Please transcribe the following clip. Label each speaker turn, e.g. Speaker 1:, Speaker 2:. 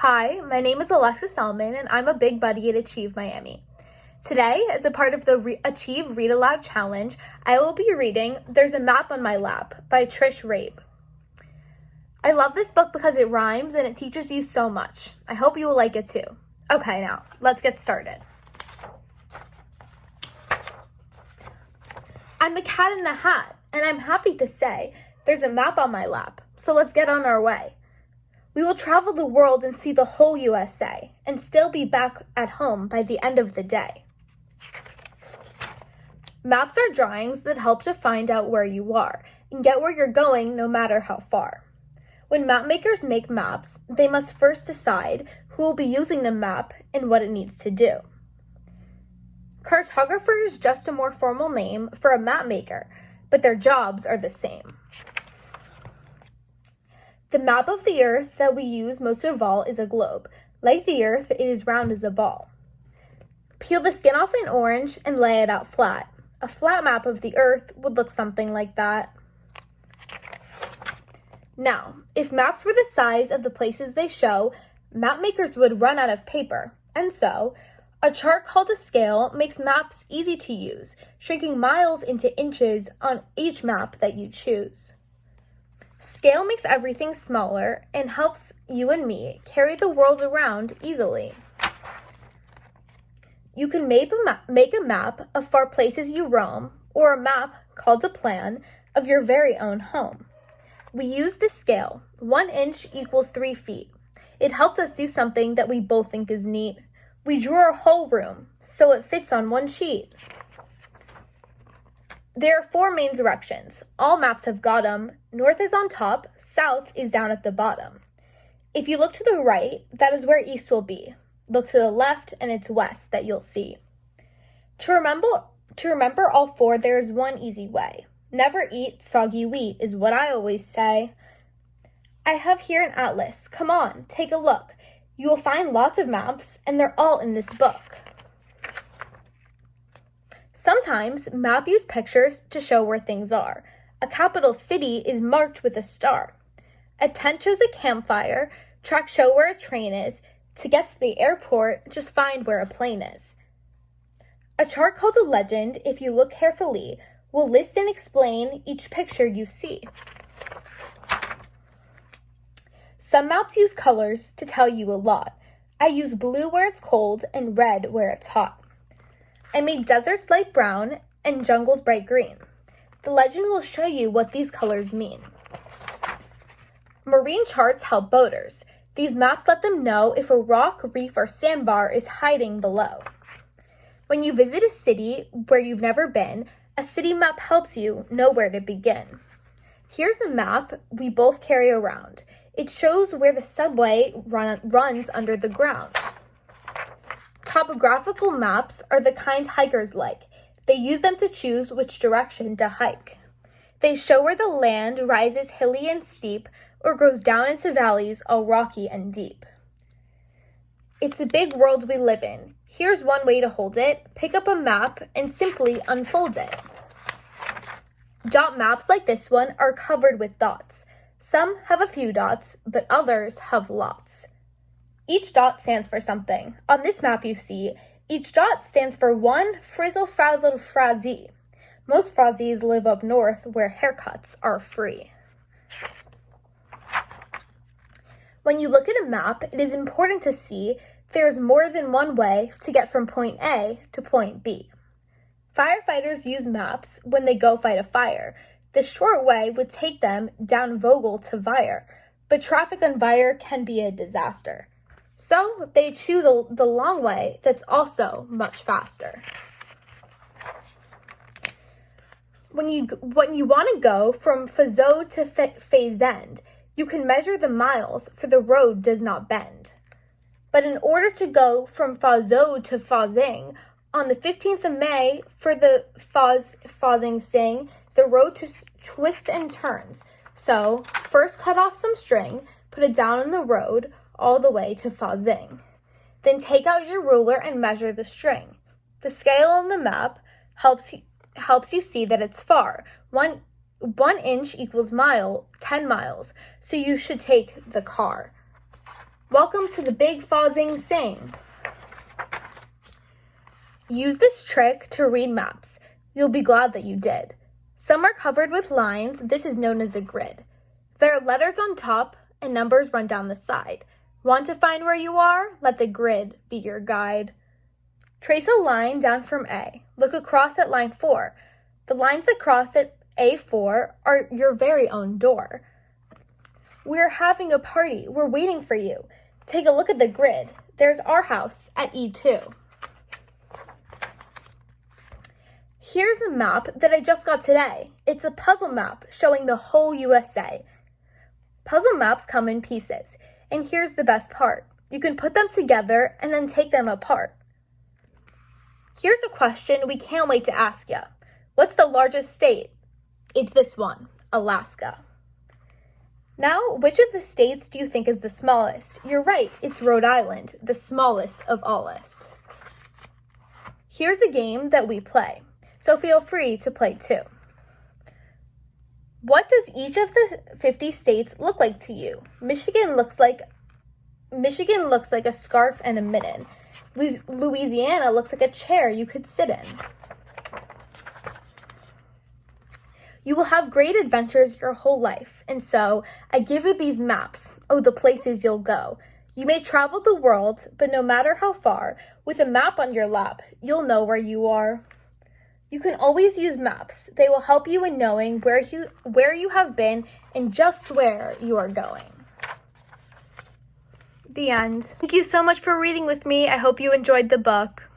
Speaker 1: Hi, my name is Alexis Selman, and I'm a big buddy at Achieve Miami. Today, as a part of the Achieve Read Aloud challenge, I will be reading There's a Map on My Lap by Tish Rabe. I love this book because it rhymes and it teaches you so much. I hope you will like it too. Okay, now, let's get started. I'm a cat in the hat, and I'm happy to say there's a map on my lap, so let's get on our way. We will travel the world and see the whole USA, and still be back at home by the end of the day. Maps are drawings that help to find out where you are, and get where you're going no matter how far. When map makers make maps, they must first decide who will be using the map and what it needs to do. Cartographer is just a more formal name for a map maker, but their jobs are the same. The map of the Earth that we use most of all is a globe. Like the Earth, it is round as a ball. Peel the skin off an orange and lay it out flat. A flat map of the Earth would look something like that. Now, if maps were the size of the places they show, map makers would run out of paper, and so, a chart called a scale makes maps easy to use, shrinking miles into inches on each map that you choose. Scale makes everything smaller and helps you and me carry the world around easily. You can make a map of far places you roam, or a map, called a plan, of your very own home. We use this scale. 1 inch equals 3 feet. It helped us do something that we both think is neat. We drew our whole room, so it fits on one sheet. There are 4 main directions. All maps have got 'em. North is on top, south is down at the bottom. If you look to the right, that is where east will be. Look to the left, and it's west that you'll see. To remember all 4, there is one easy way. Never eat soggy wheat is what I always say. I have here an atlas. Come on, take a look. You will find lots of maps, and they're all in this book. Sometimes maps use pictures to show where things are. A capital city is marked with a star. A tent shows a campfire. Tracks show where a train is. To get to the airport, just find where a plane is. A chart called a legend, if you look carefully, will list and explain each picture you see. Some maps use colors to tell you a lot. I use blue where it's cold and red where it's hot. I made deserts light brown and jungles bright green. The legend will show you what these colors mean. Marine charts help boaters. These maps let them know if a rock, reef, or sandbar is hiding below. When you visit a city where you've never been, a city map helps you know where to begin. Here's a map we both carry around. It shows where the subway runs under the ground. Topographical maps are the kind hikers like. They use them to choose which direction to hike. They show where the land rises hilly and steep or goes down into valleys all rocky and deep. It's a big world we live in. Here's one way to hold it. Pick up a map and simply unfold it. Dot maps like this one are covered with dots. Some have a few dots, but others have lots. Each dot stands for something. On this map you see, each dot stands for one frizzle-frazzled frazee. Most frazees live up north where haircuts are free. When you look at a map, it is important to see there is more than one way to get from point A to point B. Firefighters use maps when they go fight a fire. The short way would take them down Vogel to Vire, but traffic on Vire can be a disaster. So they choose the long way that's also much faster. When you want to go from Fazot to Phase End, you can measure the miles, for the road does not bend. But in order to go from Fazot to Fazing, on the 15th of May, for the Fazing sing, the road twists and turns. So first cut off some string, put it down on the road, all the way to Fazing. Then take out your ruler and measure the string. The scale on the map helps you see that it's far. 1 inch equals 10 miles, so you should take the car. Welcome to the Big Fozzing Sing. Use this trick to read maps. You'll be glad that you did. Some are covered with lines. This is known as a grid. There are letters on top and numbers run down the side. Want to find where you are? Let the grid be your guide. Trace a line down from A. Look across at line 4. The lines that cross at A4 are your very own door. We're having a party. We're waiting for you. Take a look at the grid. There's our house at E2. Here's a map that I just got today. It's a puzzle map showing the whole USA. Puzzle maps come in pieces, and here's the best part. You can put them together and then take them apart. Here's a question we can't wait to ask you. What's the largest state? It's this one, Alaska. Now, which of the states do you think is the smallest? You're right, it's Rhode Island, the smallest of allest. Here's a game that we play, so feel free to play too. What does each of the 50 states look like to you? Michigan looks like a scarf and a mitten. Louisiana looks like a chair you could sit in. You will have great adventures your whole life, and so I give you these maps, the places you'll go. You may travel the world, but no matter how far, with a map on your lap, you'll know where you are. You can always use maps. They will help you in knowing where you have been and just where you are going. The end. Thank you so much for reading with me. I hope you enjoyed the book.